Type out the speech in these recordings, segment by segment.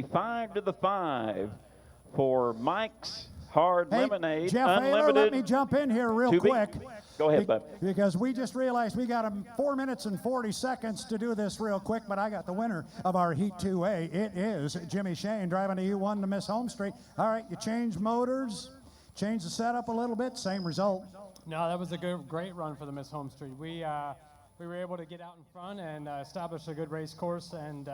5 to the 5 for Mike's Hard Hey, Lemonade Jeff Ayler, let me jump in here real quick. Go ahead, bud. Because we just realized we got 4 minutes and 40 seconds to do this real quick, but I got the winner of our Heat 2A. It is Jimmy Shane driving the U1 to Miss Home Street. All right, you change motors, change the setup a little bit, same result. No, that was a great run for the Miss Home Street. We were able to get out in front and establish a good race course and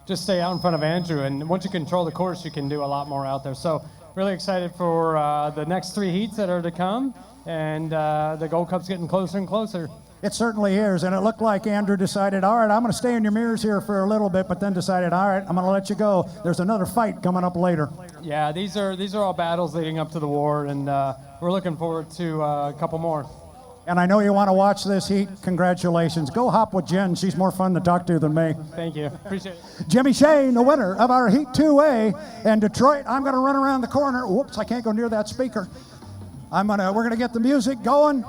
just stay out in front of Andrew. And once you control the course, you can do a lot more out there. So really excited for the next 3 heats that are to come. And the Gold Cup's getting closer and closer. It certainly is, and it looked like Andrew decided, all right, I'm going to stay in your mirrors here for a little bit, but then decided, all right, I'm going to let you go. There's another fight coming up later. Yeah, these are all battles leading up to the war, and we're looking forward to a couple more. And I know you want to watch this heat. Congratulations. Go hop with Jen. She's more fun to talk to than me. Thank you. Appreciate it. Jimmy Shane, the winner of our Heat 2A. And Detroit, I'm going to run around the corner. Whoops, I can't go near that speaker. We're going to get the music going.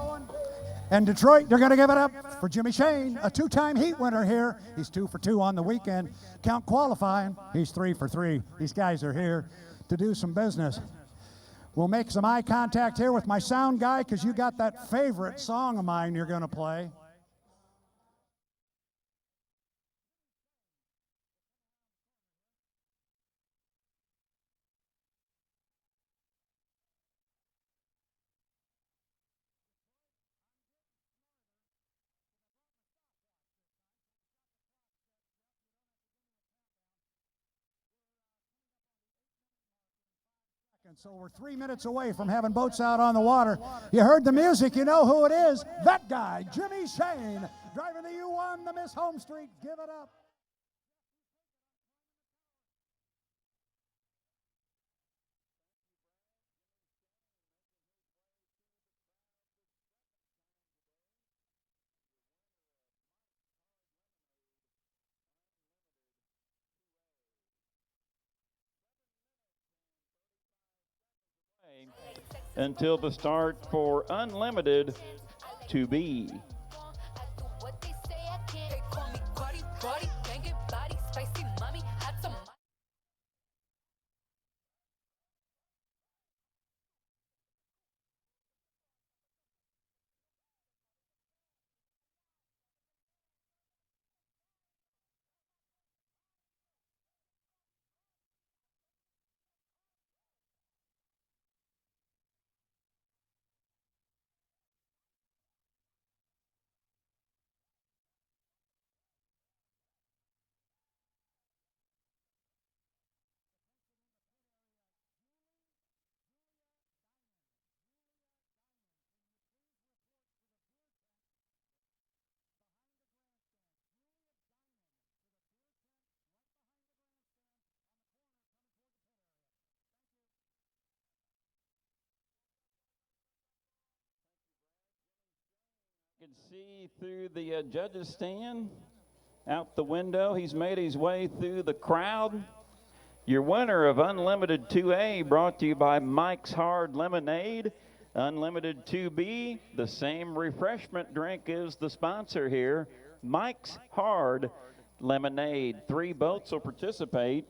And Detroit, they're going to give it up for Jimmy Shane, a 2-time heat winner here. He's 2 for 2 on the weekend. Count qualifying, he's 3 for 3. These guys are here to do some business. We'll make some eye contact here with my sound guy because you got that favorite song of mine you're going to play. So we're 3 minutes away from having boats out on the water. You heard the music, you know who it is. That guy, Jimmy Shane, driving the U1 to Miss Home Street. Give it up. Until the start for Unlimited to be. You can see through the judges' stand out the window. He's made his way through the crowd. Your winner of Unlimited 2A, brought to you by Mike's Hard Lemonade. Unlimited 2B, the same refreshment drink is the sponsor here. Mike's Hard Lemonade. 3 boats will participate.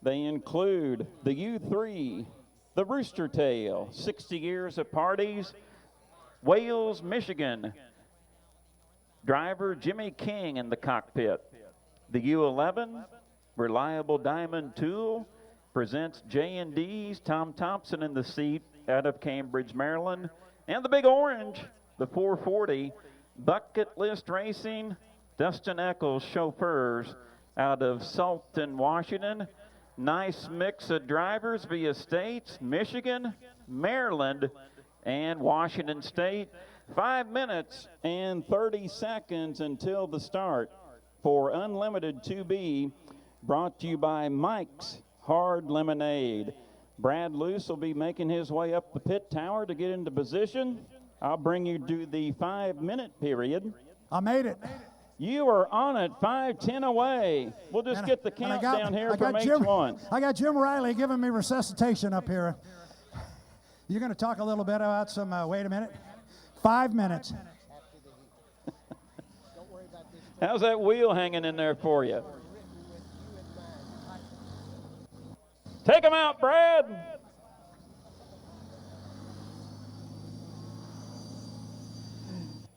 They include the U3, the Rooster Tail, 60 years of parties, Wales, Michigan. Driver Jimmy King in the cockpit. The U11, Reliable Diamond Tool, presents J&D's Tom Thompson in the seat out of Cambridge, Maryland. And the Big Orange, the 440, Bucket List Racing, Dustin Eccles chauffeurs out of Salton, Washington. Nice mix of drivers via states, Michigan, Maryland, and Washington State. 5 minutes and 30 seconds until the start for Unlimited 2B, brought to you by Mike's Hard Lemonade. Brad Luce will be making his way up the pit tower to get into position. I'll bring you to the 5-minute period. I made it. You are on it, 5:10 away. We'll just get the countdown here from H1. I got Jim Riley giving me resuscitation up here. You're going to talk a little bit about some, wait a minute, 5 minutes. How's that wheel hanging in there for you? Take him out, Brad.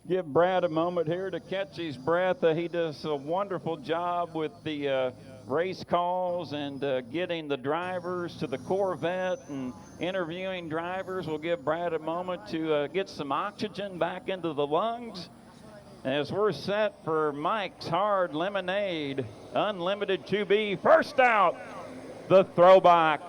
Give Brad a moment here to catch his breath. He does a wonderful job with the race calls and getting the drivers to the Corvette and interviewing drivers. We'll give Brad a moment to get some oxygen back into the lungs as we're set for Mike's Hard Lemonade Unlimited 2B. First out, the throwback,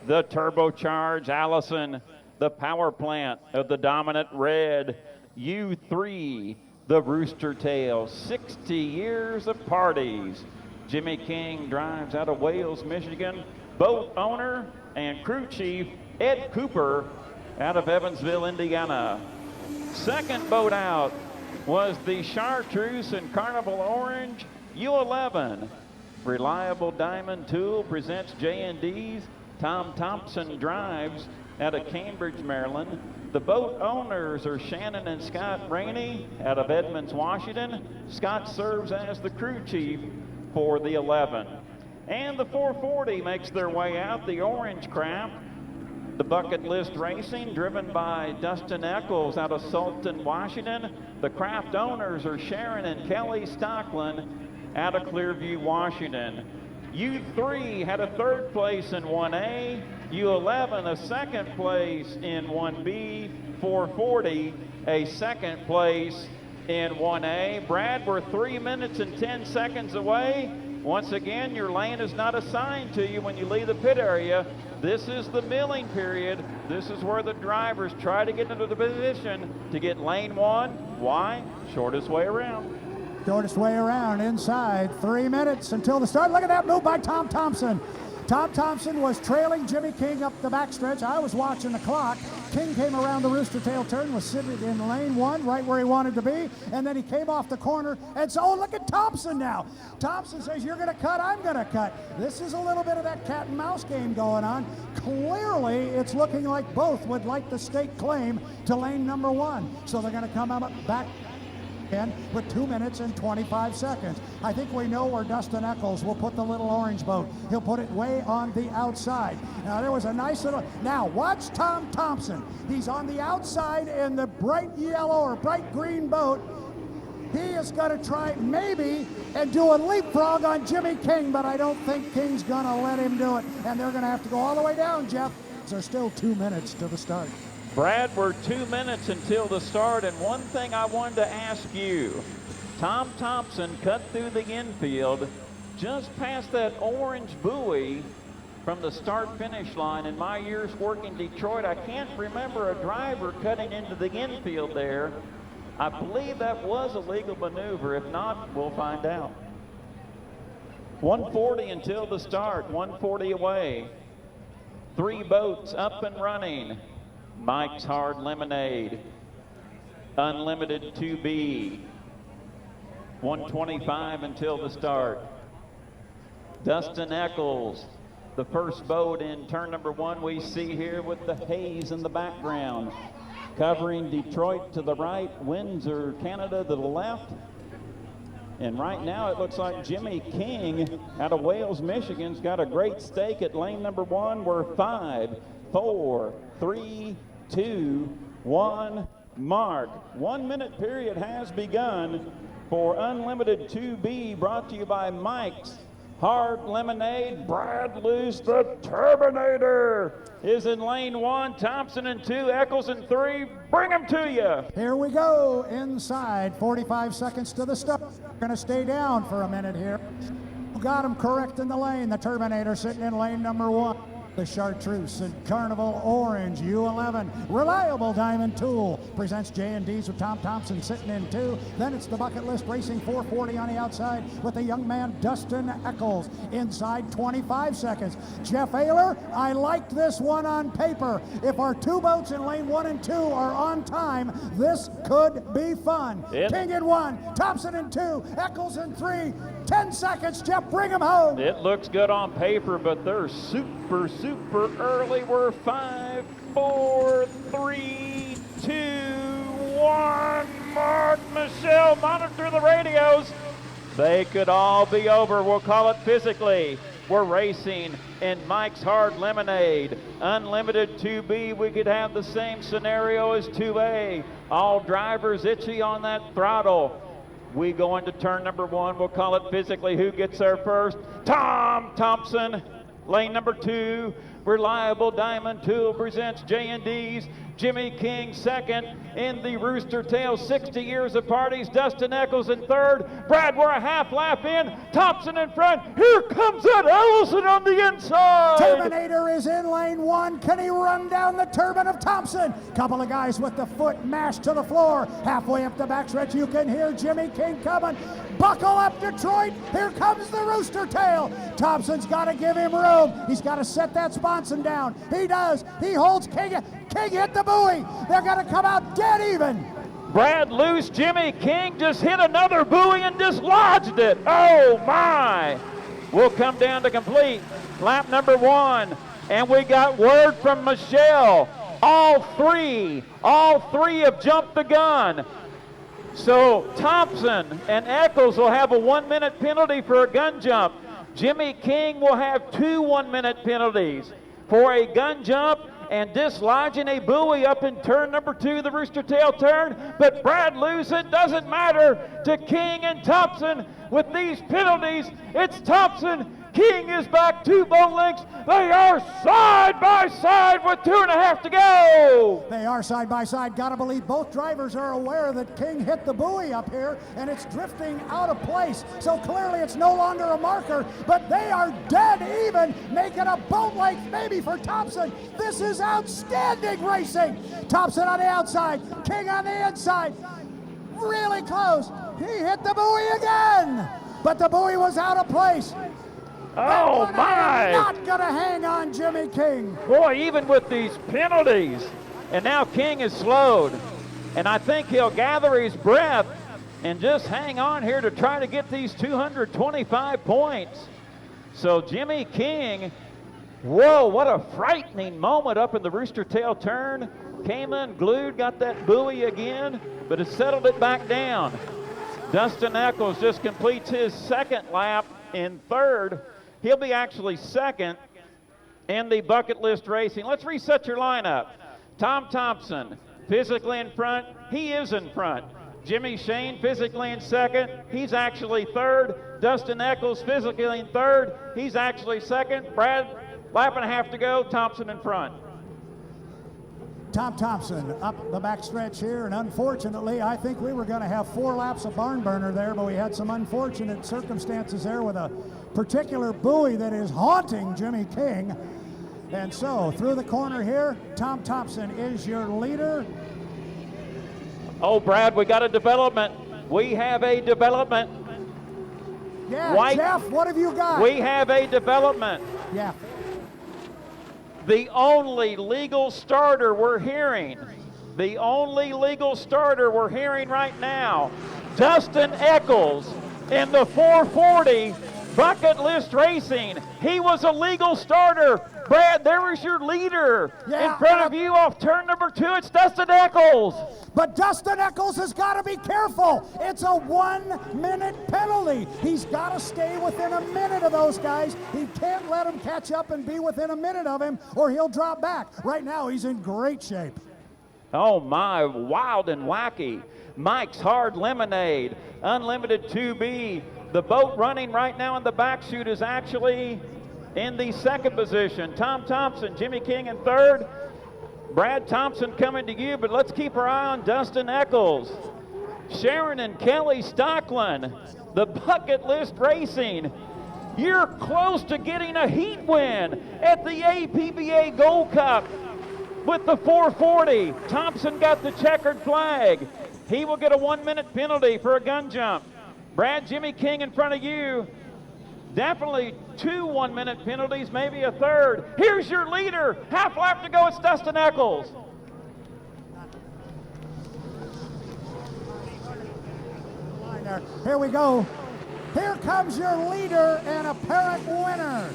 the turbocharged Allison, the power plant of the dominant red U3, the Rooster Tail, 60 years of parties. Jimmy King drives out of Wales, Michigan. Boat owner and crew chief Ed Cooper out of Evansville, Indiana. Second boat out was the Chartreuse and Carnival Orange U11. Reliable Diamond Tool presents J&D's. Tom Thompson drives out of Cambridge, Maryland. The boat owners are Shannon and Scott Rainey out of Edmonds, Washington. Scott serves as the crew chief for the 11. And the 440 makes their way out, the Orange Craft. The Bucket List Racing, driven by Dustin Eccles out of Sultan, Washington. The craft owners are Sharon and Kelly Stockland out of Clearview, Washington. U3 had a third place in 1A, U11 a second place in 1B, 440 a second place in 1A. Brad, we're 3 minutes and 10 seconds away. Once again, your lane is not assigned to you when you leave the pit area. This is the milling period. This is where the drivers try to get into the position to get lane one. Why? Shortest way around. Shortest way around inside. 3 minutes until the start. Look at that move by Tom Thompson. Tom Thompson was trailing Jimmy King up the backstretch. I was watching the clock. King came around the Rooster Tail turn, was sitting in lane one, right where he wanted to be, and then he came off the corner, and so, oh, look at Thompson now. Thompson says, you're gonna cut, I'm gonna cut. This is a little bit of that cat and mouse game going on. Clearly, it's looking like both would like to stake claim to lane number one. So they're gonna come up back with 2 minutes and 25 seconds. I think we know where Dustin Eccles will put the little orange boat. He'll put it way on the outside. Now there was a nice little, now watch Tom Thompson. He's on the outside in the bright yellow or bright green boat. He is going to try maybe and do a leapfrog on Jimmy King, but I don't think King's going to let him do it. And they're going to have to go all the way down, Jeff. There's still 2 minutes to the start. Brad, we're 2 minutes until the start, and one thing I wanted to ask you. Tom Thompson cut through the infield just past that orange buoy from the start-finish line. In my years working Detroit, I can't remember a driver cutting into the infield there. I believe that was a legal maneuver. If not, we'll find out. 140 until the start, 140 away. 3 boats up and running. Mike's Hard Lemonade, Unlimited 2B, 125 until the start. Dustin Eccles, the first boat in turn number 1 we see here with the haze in the background. Covering Detroit to the right, Windsor, Canada to the left. And right now it looks like Jimmy King out of Wales, Michigan's got a great stake at lane number 1. We're 5, 4, 3, 2, 1, mark. 1 minute period has begun for Unlimited 2B, brought to you by Mike's Hard Lemonade. Brad Luce, the Turbinator, is in lane 1. Thompson in 2, Eccles in 3. Bring them to you. Here we go inside. 45 seconds to the start. We're going to stay down for a minute here. Got him correct in the lane. The Turbinator sitting in lane number 1. The Chartreuse and Carnival Orange U11. Reliable Diamond Tool presents J&D's with Tom Thompson sitting in 2. Then it's the Bucket List Racing 440 on the outside with the young man Dustin Eccles inside 25 seconds. Jeff Ayler, I liked this one on paper. If our 2 boats in lane 1 and 2 are on time, this could be fun. King in 1, Thompson in 2, Eccles in 3. 10 seconds, Jeff, bring him home. It looks good on paper, but they're super early. We're 5, 4, 3, 2, 1. Mark, Michelle, monitor the radios. They could all be over. We'll call it physically. We're racing in Mike's Hard Lemonade. Unlimited 2B, we could have the same scenario as 2A. All drivers itchy on that throttle. We go into turn number 1. We'll call it physically. Who gets there first? Tom Thompson. Lane number 2. Reliable Diamond Tool presents J&D's. Jimmy King second in the Rooster Tail 60 years of parties. Dustin Eccles in third. Brad, we're a half lap in. Thompson in front. Here comes that Ellison on the inside. Terminator is in lane 1. Can he run down the turban of Thompson? Couple of guys with the foot mashed to the floor. Halfway up the backstretch, you can hear Jimmy King coming. Buckle up, Detroit. Here comes the Rooster Tail. Thompson's got to give him room. He's got to set that sponson down. He does. He holds King. King hit the buoy. They're going to come out dead even. Brad loose. Jimmy King just hit another buoy and dislodged it. Oh my. We'll come down to complete lap number 1. And we got word from Michelle. All three have jumped the gun. So Thompson and Eccles will have a 1-minute penalty for a gun jump. Jimmy King will have 2 1-minute penalties for a gun jump and dislodging a buoy up in turn number 2, the Rooster Tail turn. But Brad loose, it doesn't matter to King and Thompson. With these penalties, it's Thompson. King is back 2 boat lengths. They are side by side with 2.5 to go. They are side by side. Gotta believe both drivers are aware that King hit the buoy up here and it's drifting out of place. So clearly it's no longer a marker, but they are dead even, making a boat length maybe for Thompson. This is outstanding racing. Thompson on the outside, King on the inside. Really close. He hit the buoy again, but the buoy was out of place. Oh my! Not gonna hang on Jimmy King. Boy, even with these penalties, and now King is slowed, and I think he'll gather his breath and just hang on here to try to get these 225 points. So Jimmy King, whoa, what a frightening moment up in the Rooster Tail turn. Came unglued, got that buoy again, but it settled it back down. Dustin Eccles just completes his 2nd lap in 3rd. He'll be actually 2nd in the bucket list racing. Let's reset your lineup. Tom Thompson, physically in front. He is in front. Jimmy Shane, physically in 2nd. He's actually 3rd. Dustin Eccles, physically in 3rd. He's actually 2nd. Brad, lap and a half to go. Thompson in front. Tom Thompson up the backstretch here, and unfortunately, I think we were going to have 4 laps of barn burner there, but we had some unfortunate circumstances there with a particular buoy that is haunting Jimmy King. And so, through the corner here, Tom Thompson is your leader. Oh, Brad, we got a development. We have a development. Yeah, Jeff, what have you got? We have a development. Yeah. The only legal starter we're hearing, right now, Dustin Eccles in the 440 bucket list racing. He was a legal starter. Brad, there is your leader. In front of you off turn number 2, it's Dustin Eccles. But Dustin Eccles has got to be careful. It's a 1-minute penalty. He's got to stay within a minute of those guys. He can't let them catch up and be within a minute of him, or he'll drop back. Right now, he's in great shape. Oh my, wild and wacky. Mike's Hard Lemonade, Unlimited 2B. The boat running right now in the back chute is actually in the 2nd position. Tom Thompson, Jimmy King in 3rd. Brad Thompson coming to you, but let's keep our eye on Dustin Eccles. Sharon and Kelly Stockland, the bucket list racing. You're close to getting a heat win at the APBA Gold Cup with the 440. Thompson got the checkered flag. He will get a 1-minute penalty for a gun jump. Brad, Jimmy King in front of you. Definitely 2 1-minute penalties, maybe a 3rd. Here's your leader. Half lap to go. It's Dustin Eccles. Here we go. Here comes your leader and apparent winner.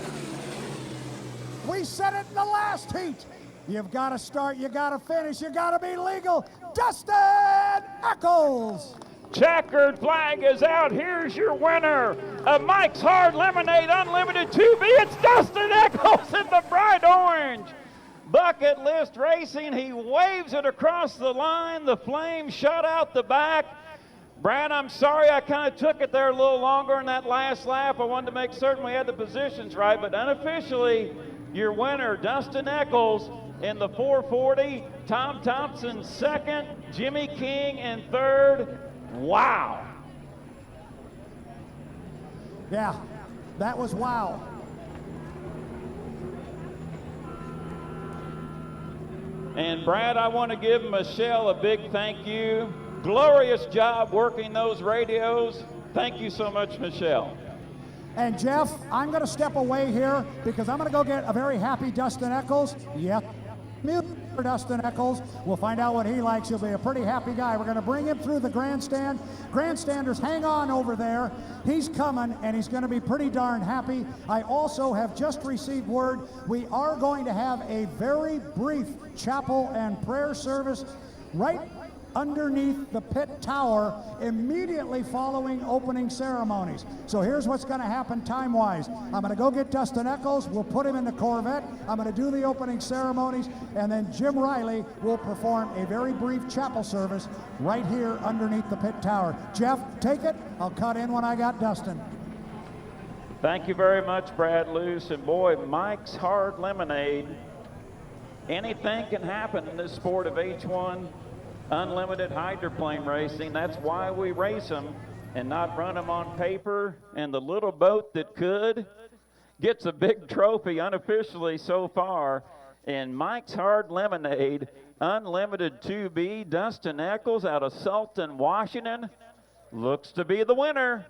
We said it in the last heat. You've got to start, you got to finish, you got to be legal. Dustin Eccles. Checkered flag is out. Here's your winner of Mike's Hard Lemonade Unlimited 2B. It's Dustin Eccles in the bright orange. Bucket List Racing. He waves it across the line. The flame shot out the back. Brad, I'm sorry I kind of took it there a little longer in that last lap. I wanted to make certain we had the positions right, but unofficially, your winner, Dustin Eccles, in the 440. Tom Thompson second, Jimmy King in third. Wow. Yeah, that was wow. And Brad, I want to give Michelle a big thank you. Glorious job working those radios. Thank you so much, Michelle. And Jeff, I'm going to step away here because I'm going to go get a very happy Dustin Eccles. Yep. Music for Dustin Eccles. We'll find out what he likes. He'll be a pretty happy guy. We're going to bring him through the grandstand. Grandstanders, hang on over there. He's coming, and he's going to be pretty darn happy. I also have just received word we are going to have a very brief chapel and prayer service right underneath the pit tower immediately following opening ceremonies. So here's what's going to happen time-wise. I'm going to go get Dustin Eccles. We'll put him in the Corvette. I'm going to do the opening ceremonies, and then Jim Riley will perform a very brief chapel service right here underneath the pit tower. Jeff, take it. I'll cut in when I got Dustin. Thank you very much, Brad Luce. And boy, Mike's Hard Lemonade. Anything can happen in this sport of H1 unlimited hydroplane racing. That's why we race them and not run them on paper. And the little boat that could gets a big trophy unofficially so far. And Mike's Hard Lemonade Unlimited 2B, Dustin Eccles out of Sultan, Washington, looks to be the winner.